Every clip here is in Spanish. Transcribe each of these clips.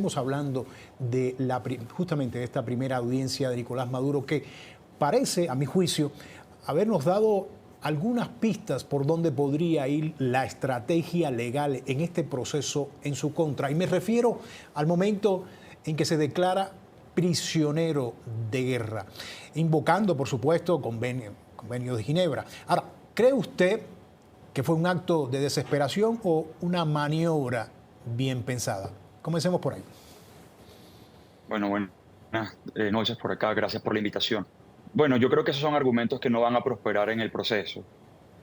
Estamos hablando de justamente de esta primera audiencia de Nicolás Maduro que parece, a mi juicio, habernos dado algunas pistas por dónde podría ir la estrategia legal en este proceso en su contra. Y me refiero al momento en que se declara prisionero de guerra, invocando, por supuesto, convenio de Ginebra. Ahora, ¿cree usted que fue un acto de desesperación o una maniobra bien pensada? Comencemos por ahí. Bueno, buenas noches por acá. Gracias por la invitación. Bueno, yo creo que esos son argumentos que no van a prosperar en el proceso.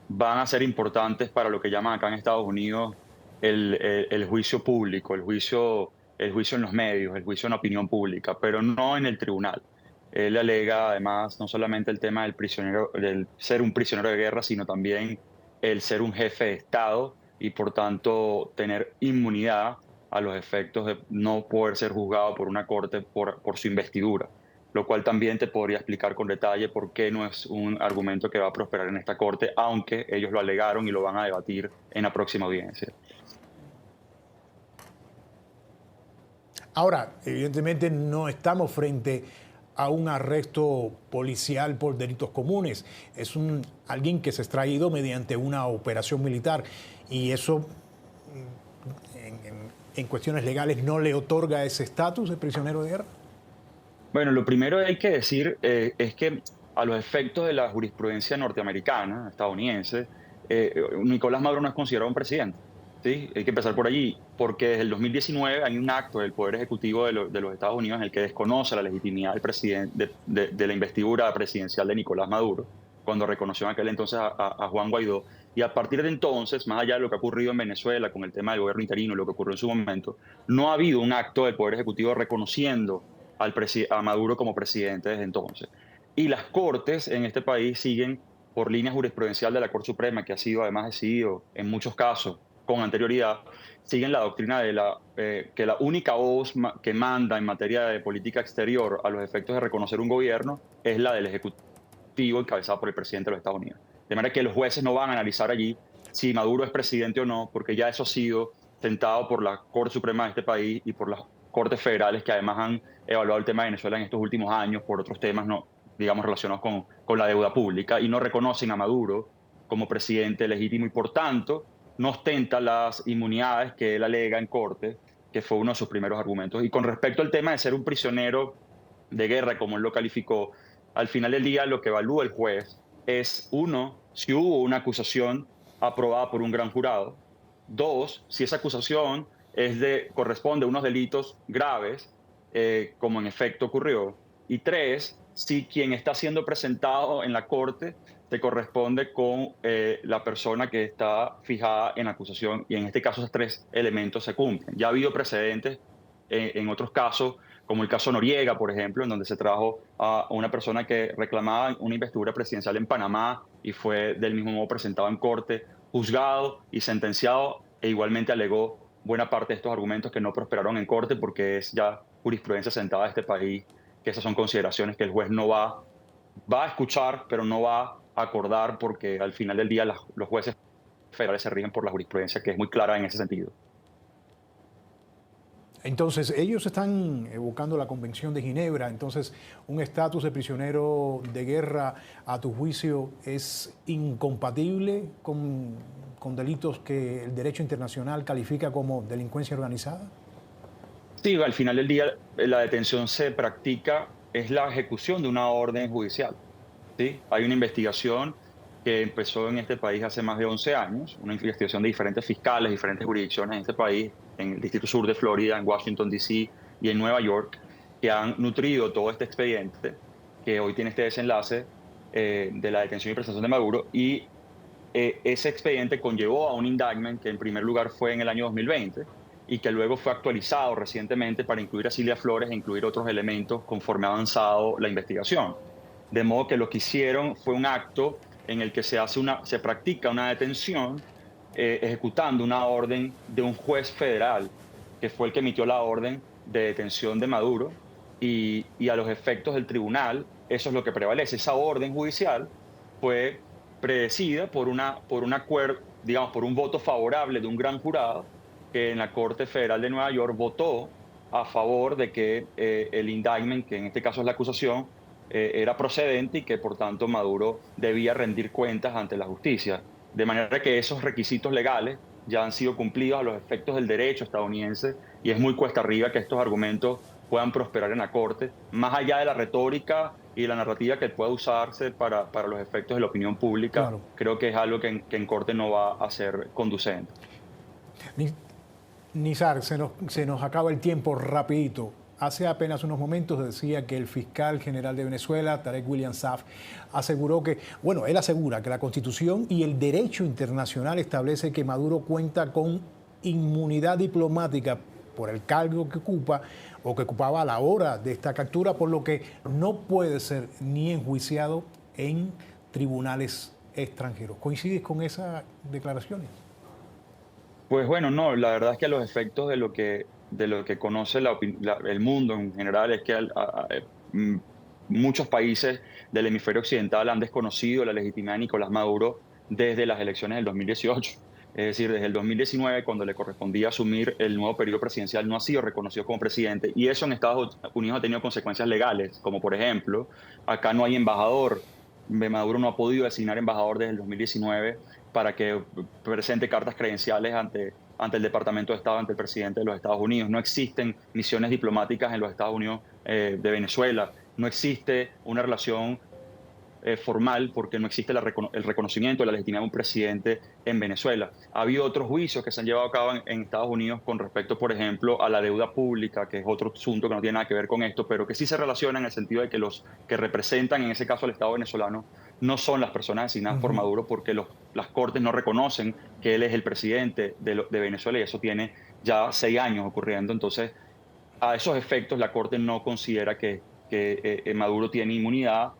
Van a ser importantes para lo que llaman acá en Estados Unidos el juicio público, el juicio en los medios, el juicio en la opinión pública, pero no en el tribunal. Él alega además no solamente el tema del prisionero, del ser un prisionero de guerra, sino también el ser un jefe de Estado y por tanto tener inmunidad a los efectos de no poder ser juzgado por una corte por su investidura, lo cual también te podría explicar con detalle por qué no es un argumento que va a prosperar en esta corte, aunque ellos lo alegaron y lo van a debatir en la próxima audiencia. Ahora, evidentemente no estamos frente a un arresto policial por delitos comunes. Es alguien que se ha extraído mediante una operación militar y eso en cuestiones legales no le otorga ese estatus de prisionero de guerra. Bueno, lo primero que hay que decir es que a los efectos de la jurisprudencia norteamericana, estadounidense, Nicolás Maduro no es considerado un presidente. ¿Sí? Hay que empezar por allí, porque desde el 2019 hay un acto del Poder Ejecutivo de los Estados Unidos en el que desconoce la legitimidad del presidente, de la investidura presidencial de Nicolás Maduro, cuando reconoció en aquel entonces a Juan Guaidó. Y a partir de entonces, más allá de lo que ha ocurrido en Venezuela con el tema del gobierno interino y lo que ocurrió en su momento, no ha habido un acto del Poder Ejecutivo reconociendo a Maduro como presidente desde entonces. Y las cortes en este país siguen por línea jurisprudencial de la Corte Suprema, que ha sido además decidido en muchos casos con anterioridad, siguen la doctrina de que la única voz que manda en materia de política exterior a los efectos de reconocer un gobierno es la del Ejecutivo encabezado por el presidente de los Estados Unidos. De manera que los jueces no van a analizar allí si Maduro es presidente o no, porque ya eso ha sido sentado por la Corte Suprema de este país y por las Cortes Federales que además han evaluado el tema de Venezuela en estos últimos años por otros temas, no, digamos, relacionados con la deuda pública y no reconocen a Maduro como presidente legítimo y por tanto no ostenta las inmunidades que él alega en corte, que fue uno de sus primeros argumentos. Y con respecto al tema de ser un prisionero de guerra, como él lo calificó, al final del día lo que evalúa el juez es, uno, si hubo una acusación aprobada por un gran jurado; dos, si esa acusación corresponde a unos delitos graves, como en efecto ocurrió; y tres, si quien está siendo presentado en la corte se corresponde con la persona que está fijada en la acusación, y en este caso esos tres elementos se cumplen. Ya ha habido precedentes en otros casos, como el caso Noriega, por ejemplo, en donde se trajo a una persona que reclamaba una investidura presidencial en Panamá y fue del mismo modo presentado en corte, juzgado y sentenciado, e igualmente alegó buena parte de estos argumentos que no prosperaron en corte porque es ya jurisprudencia sentada de este país, que esas son consideraciones que el juez no va a escuchar, pero no va a acordar porque al final del día los jueces federales se rigen por la jurisprudencia que es muy clara en ese sentido. Entonces, ellos están evocando la Convención de Ginebra. Entonces, un estatus de prisionero de guerra, a tu juicio, es incompatible con delitos que el derecho internacional califica como delincuencia organizada. Sí, al final del día la detención se practica, es la ejecución de una orden judicial. ¿Sí? Hay una investigación que empezó en este país hace más de 11 años, una investigación de diferentes fiscales, diferentes jurisdicciones en este país, en el Distrito Sur de Florida, en Washington, D.C. y en Nueva York, que han nutrido todo este expediente que hoy tiene este desenlace de la detención y presentación de Maduro. Y ese expediente conllevó a un indictment que en primer lugar fue en el año 2020 y que luego fue actualizado recientemente para incluir a Cilia Flores e incluir otros elementos conforme ha avanzado la investigación. De modo que lo que hicieron fue un acto en el que se practica una detención ejecutando una orden de un juez federal, que fue el que emitió la orden de detención de Maduro, y a los efectos del tribunal, eso es lo que prevalece. Esa orden judicial fue predecida por un acuerdo, digamos, por un voto favorable de un gran jurado que en la Corte Federal de Nueva York votó a favor de que el indictment, que en este caso es la acusación, era procedente y que por tanto Maduro debía rendir cuentas ante la justicia. De manera que esos requisitos legales ya han sido cumplidos a los efectos del derecho estadounidense y es muy cuesta arriba que estos argumentos puedan prosperar en la Corte, más allá de la retórica y la narrativa que pueda usarse para los efectos de la opinión pública. Claro. Creo que es algo que en Corte no va a ser conducente. Ni- Nizar, se nos acaba el tiempo rapidito. Hace apenas unos momentos decía que el fiscal general de Venezuela, Tarek William Saab, aseguró que, bueno, él asegura que la Constitución y el derecho internacional establece que Maduro cuenta con inmunidad diplomática por el cargo que ocupa o que ocupaba a la hora de esta captura, por lo que no puede ser ni enjuiciado en tribunales extranjeros. ¿Coincides con esas declaraciones? Pues bueno, no, la verdad es que a los efectos de lo que conoce el mundo en general es que muchos países del hemisferio occidental han desconocido la legitimidad de Nicolás Maduro desde las elecciones del 2018. Es decir, desde el 2019, cuando le correspondía asumir el nuevo periodo presidencial, no ha sido reconocido como presidente. Y eso en Estados Unidos ha tenido consecuencias legales, como por ejemplo, acá no hay embajador. Maduro no ha podido designar embajador desde el 2019 para que presente cartas credenciales ante el Departamento de Estado, ante el presidente de los Estados Unidos. No existen misiones diplomáticas en los Estados Unidos de Venezuela. No existe una relación formal porque no existe el reconocimiento de la legitimidad de un presidente en Venezuela. Ha habido otros juicios que se han llevado a cabo en Estados Unidos con respecto, por ejemplo, a la deuda pública, que es otro asunto que no tiene nada que ver con esto, pero que sí se relaciona en el sentido de que los que representan, en ese caso, al Estado venezolano, no son las personas designadas por Maduro porque las cortes no reconocen que él es el presidente de Venezuela y eso tiene ya 6 años ocurriendo. Entonces, a esos efectos, la corte no considera que Maduro tiene inmunidad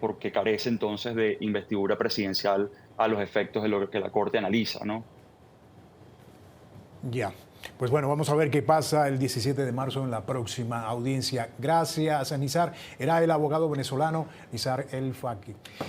porque carece entonces de investidura presidencial a los efectos de lo que la Corte analiza, ¿no? Ya. Pues bueno, vamos a ver qué pasa el 17 de marzo en la próxima audiencia. Gracias a Nizar. Era el abogado venezolano Nizar El Faki.